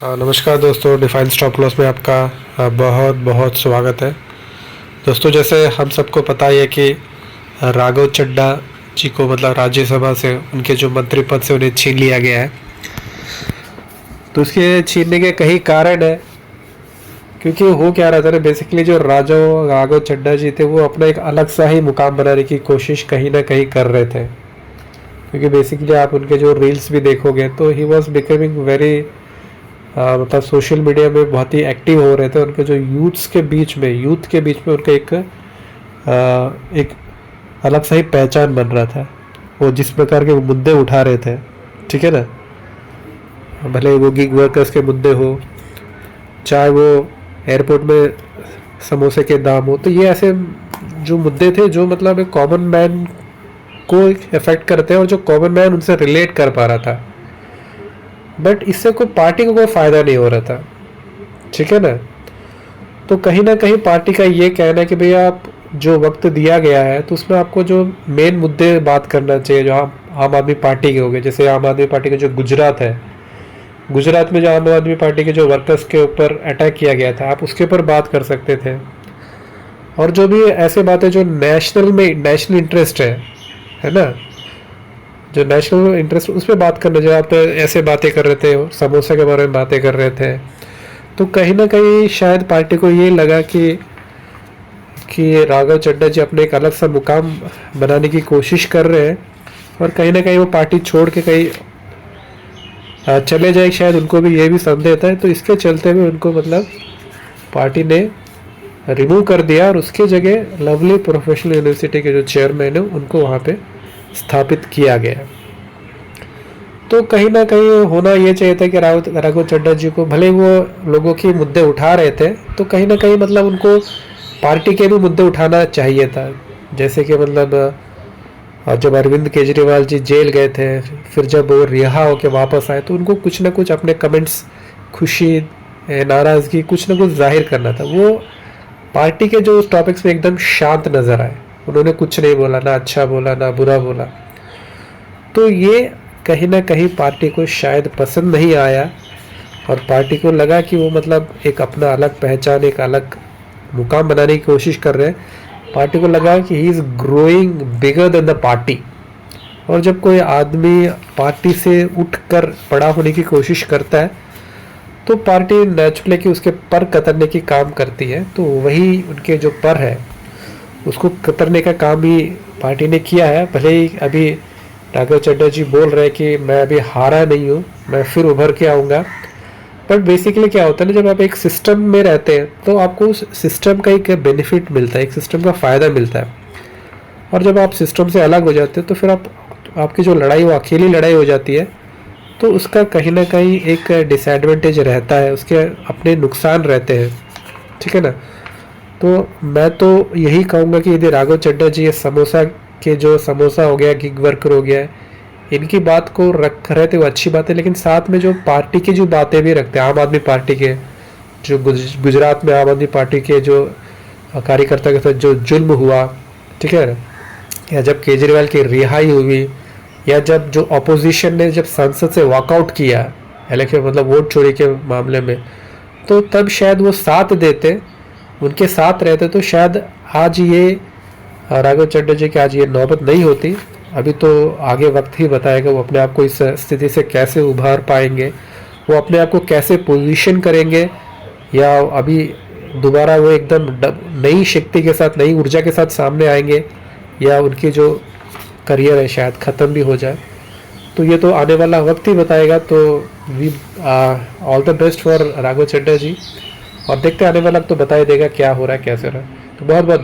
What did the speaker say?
नमस्कार दोस्तों, define stop loss में आपका बहुत बहुत स्वागत है। दोस्तों, जैसे हम सबको पता ही है कि राघव चड्ढा जी को मतलब राज्यसभा से उनके जो मंत्री पद से उन्हें छीन लिया गया है। तो उसके छीनने के कई कारण है, क्योंकि हो क्या रहा था ना, बेसिकली जो राघव चड्ढा जी थे वो अपना एक अलग सा ही मुकाम बनाने की कोशिश कहीं ना कहीं कर रहे थे। क्योंकि बेसिकली आप उनके जो रील्स भी देखोगे तो ही वॉज बिकमिंग वेरी मतलब सोशल मीडिया में बहुत ही एक्टिव हो रहे थे। उनके जो यूथ के बीच में उनका एक अलग सा ही पहचान बन रहा था। वो जिस प्रकार के मुद्दे उठा रहे थे, ठीक है ना, भले वो गिग वर्कर्स के मुद्दे हो, चाहे वो एयरपोर्ट में समोसे के दाम हो, तो ये ऐसे जो मुद्दे थे जो मतलब एक कॉमन मैन को इफेक्ट करते हैं और जो कॉमन मैन उनसे रिलेट कर पा रहा था। बट इससे कोई पार्टी को कोई फ़ायदा नहीं हो रहा था, ठीक है ना। तो कहीं ना कहीं पार्टी का ये कहना है कि भैया आप जो वक्त दिया गया है तो उसमें आपको जो मेन मुद्दे बात करना चाहिए जो आम आदमी पार्टी के हो गए। जैसे आम आदमी पार्टी का जो गुजरात में जो आम आदमी पार्टी के जो वर्कर्स के ऊपर अटैक किया गया था, आप उसके ऊपर बात कर सकते थे। और जो भी ऐसे बातें जो नेशनल इंटरेस्ट है ना, जो नेशनल इंटरेस्ट उस पर बात करने, जो आप ऐसे बातें कर रहे थे, समोसे के बारे में बातें कर रहे थे, तो कहीं ना कहीं शायद पार्टी को ये लगा कि राघव चड्ढा जी अपने एक अलग सा मुकाम बनाने की कोशिश कर रहे हैं और कहीं ना कहीं वो पार्टी छोड़ के कहीं चले जाए, शायद उनको भी ये भी संदेह था। तो इसके चलते हुए उनको मतलब पार्टी ने रिमूव कर दिया और उसकी जगह लवली प्रोफेशनल यूनिवर्सिटी के जो चेयरमैन है उनको वहाँ पे स्थापित किया गया। तो कहीं ना कहीं होना ये चाहिए था कि राघव चड्ढा जी को, भले वो लोगों के मुद्दे उठा रहे थे, तो कहीं ना कहीं मतलब उनको पार्टी के भी मुद्दे उठाना चाहिए था। जैसे कि मतलब जब अरविंद केजरीवाल जी जेल गए थे, फिर जब वो रिहा होकर वापस आए, तो उनको कुछ ना कुछ अपने कमेंट्स, खुशी, नाराज़गी, कुछ ना कुछ जाहिर करना था। वो पार्टी के जो टॉपिक्स में एकदम शांत नज़र आए, उन्होंने कुछ नहीं बोला, ना अच्छा बोला ना बुरा बोला। तो ये कहीं ना कहीं पार्टी को शायद पसंद नहीं आया और पार्टी को लगा कि वो मतलब एक अपना अलग पहचान, एक अलग मुकाम बनाने की कोशिश कर रहे हैं। पार्टी को लगा कि he is growing bigger than the party. और जब कोई आदमी पार्टी से उठकर बड़ा होने की कोशिश करता है तो पार्टी नेचुरली कि उसके पर कतरने की काम करती है। तो वही उनके जो पर है उसको कतरने का काम ही पार्टी ने किया है। भले ही अभी राघव चड्ढा जी बोल रहे हैं कि मैं अभी हारा नहीं हूँ, मैं फिर उभर के आऊँगा। बट बेसिकली क्या होता है ना, जब आप एक सिस्टम में रहते हैं तो आपको उस सिस्टम का एक बेनिफिट मिलता है, एक सिस्टम का फ़ायदा मिलता है। और जब आप सिस्टम से अलग हो जाते हैं तो फिर आपकी जो लड़ाई वो अकेली लड़ाई हो जाती है, तो उसका कहीं ना कहीं एक डिसएडवांटेज रहता है, उसके अपने नुकसान रहते हैं, ठीक है ना। तो मैं तो यही कहूँगा कि यदि राघव चड्ढा जी ये समोसा हो गया, गिग वर्कर हो गया, इनकी बात को रख रहे थे वो अच्छी बात है, लेकिन साथ में जो पार्टी की जो बातें भी रखते हैं, आम आदमी पार्टी के जो गुजरात में आम आदमी पार्टी के जो कार्यकर्ता के साथ जो जुल्म हुआ, ठीक है, या जब केजरीवाल की रिहाई हुई, या जब जो अपोजिशन ने जब संसद से वॉकआउट किया इलेक्शन मतलब वोट चोरी के मामले में, तो तब शायद वो साथ देते, उनके साथ रहते, तो शायद आज ये राघव चड्ढा जी की आज ये नौबत नहीं होती। अभी तो आगे वक्त ही बताएगा वो अपने आप को इस स्थिति से कैसे उभार पाएंगे, वो अपने आप को कैसे पोजीशन करेंगे, या अभी दोबारा वो एकदम नई शक्ति के साथ, नई ऊर्जा के साथ सामने आएंगे, या उनकी जो करियर है शायद ख़त्म भी हो जाए। तो ये तो आने वाला वक्त ही बताएगा। तो we all the best for Raghav Chadha ji, और देखते आने वाला तो बता ही देगा क्या हो रहा है, कैसे हो रहा है। तो बहुत बहुत